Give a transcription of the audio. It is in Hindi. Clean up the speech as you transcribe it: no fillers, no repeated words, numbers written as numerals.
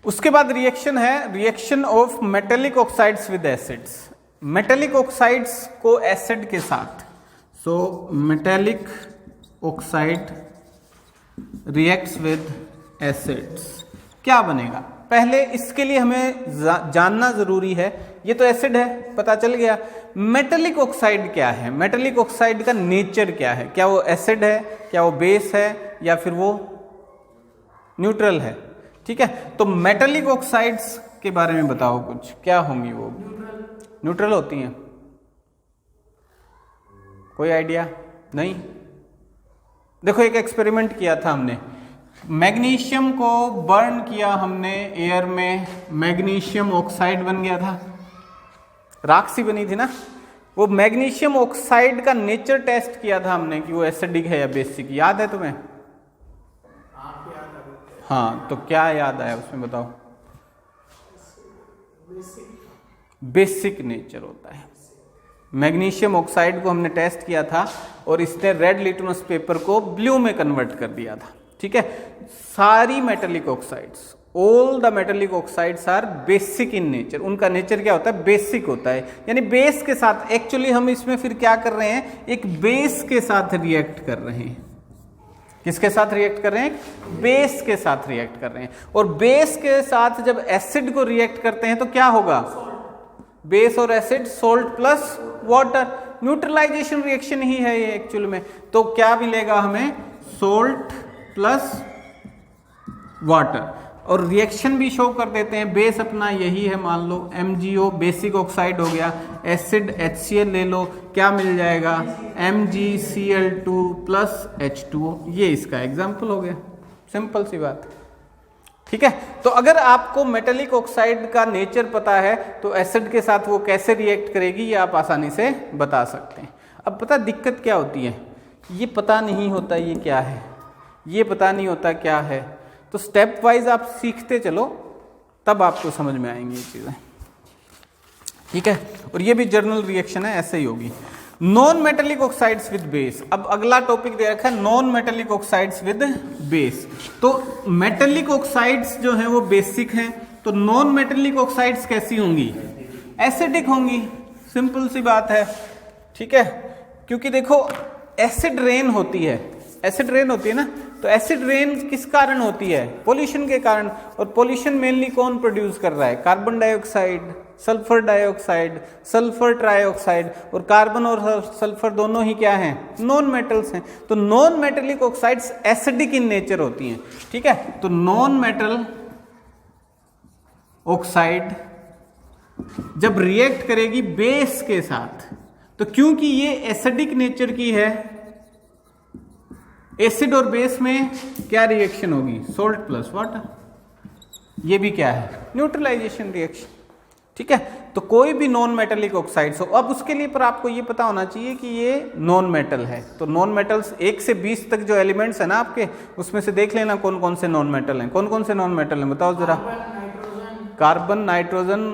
उसके बाद रिएक्शन है, reaction of metallic oxides with acids. Metallic oxides को एसिड के साथ, so metallic oxide reacts with acids, क्या बनेगा? पहले इसके लिए हमें जानना जरूरी है, ये तो एसिड है, पता चल गया। मेटेलिक ऑक्साइड क्या है? मेटेलिक ऑक्साइड का नेचर क्या है? क्या वो एसिड है, क्या वो बेस है, या फिर वो न्यूट्रल है? ठीक है, तो मेटेलिक ऑक्साइड्स के बारे में बताओ कुछ, क्या होंगी वो? न्यूट्रल होती हैं? कोई आइडिया नहीं? देखो एक एक्सपेरिमेंट किया था हमने, मैग्नीशियम को बर्न किया हमने एयर में, मैग्नीशियम ऑक्साइड बन गया था, राख सी बनी थी ना। वो मैग्नीशियम ऑक्साइड का नेचर टेस्ट किया था हमने कि वो एसिडिक है या बेसिक, याद है तुम्हें? हाँ, तो क्या याद आया उसमें बताओ? बेसिक नेचर होता है। मैग्नीशियम ऑक्साइड को हमने टेस्ट किया था और इसने रेड लिटमस पेपर को ब्लू में कन्वर्ट कर दिया था। ठीक है, सारी metallic oxides, all the metallic oxides are basic in nature. उनका नेचर क्या होता है? बेसिक होता है, यानी बेस के साथ। एक्चुअली हम इसमें फिर क्या कर रहे हैं? एक बेस के साथ रिएक्ट कर रहे हैं। किसके साथ रिएक्ट कर रहे हैं? बेस के साथ रिएक्ट कर रहे हैं। और बेस के साथ जब एसिड को रिएक्ट करते हैं तो क्या होगा? बेस और acid, salt plus water, neutralization reaction ही है ये एक्चुअल में। तो क्या मिलेगा हमें? Salt plus water. और रिएक्शन भी शो कर देते हैं, बेस अपना यही है, मान लो MgO बेसिक ऑक्साइड हो गया, एसिड HCl ले लो, क्या मिल जाएगा? MgCl2 plus H2O। ये इसका एग्जाम्पल हो गया, सिंपल सी बात। ठीक है, तो अगर आपको मेटेलिक ऑक्साइड का नेचर पता है तो एसिड के साथ वो कैसे रिएक्ट करेगी ये आप आसानी से बता सकते हैं। अब पता दिक्कत क्या होती है? ये पता नहीं होता ये क्या है, ये पता नहीं होता क्या है। तो स्टेप वाइज आप सीखते चलो, तब आपको समझ में आएंगी ये चीज़ें। ठीक है, और ये भी जर्नल रिएक्शन है, ऐसे ही होगी। Non metallic oxides with base. अब अगला टॉपिक दे रखा है non metallic oxides with base. तो मेटेलिक ऑक्साइड्स जो हैं वो बेसिक हैं, तो नॉन मेटेलिक ऑक्साइड्स कैसी होंगी? एसिडिक होंगी, सिंपल सी बात है। ठीक है, क्योंकि देखो एसिड रेन होती है, एसिड रेन होती है ना, तो एसिड रेन किस कारण होती है? पोल्यूशन के कारण। और पोल्यूशन मेनली कौन प्रोड्यूस कर रहा है? Carbon dioxide, sulphur dioxide, sulphur trioxide. और कार्बन और सल्फर दोनों ही क्या हैं? नॉन मेटल्स हैं। तो non metallic oxides acidic in nature होती हैं। ठीक है, तो नॉन मेटल ऑक्साइड जब रिएक्ट करेगी बेस के साथ, तो क्योंकि ये एसिडिक नेचर की है, एसिड और बेस में क्या रिएक्शन होगी? Salt plus water. ये भी क्या है? Neutralisation reaction. ठीक है, तो कोई भी नॉन मेटेलिक ऑक्साइड्स हो, अब उसके लिए पर आपको ये पता होना चाहिए कि ये नॉन मेटल है। तो नॉन मेटल्स 1 से 20 तक जो एलिमेंट्स है ना आपके, उसमें से देख लेना कौन कौन से नॉन मेटल हैं। कौन कौन से नॉन मेटल हैं बताओ जरा? Carbon, nitrogen,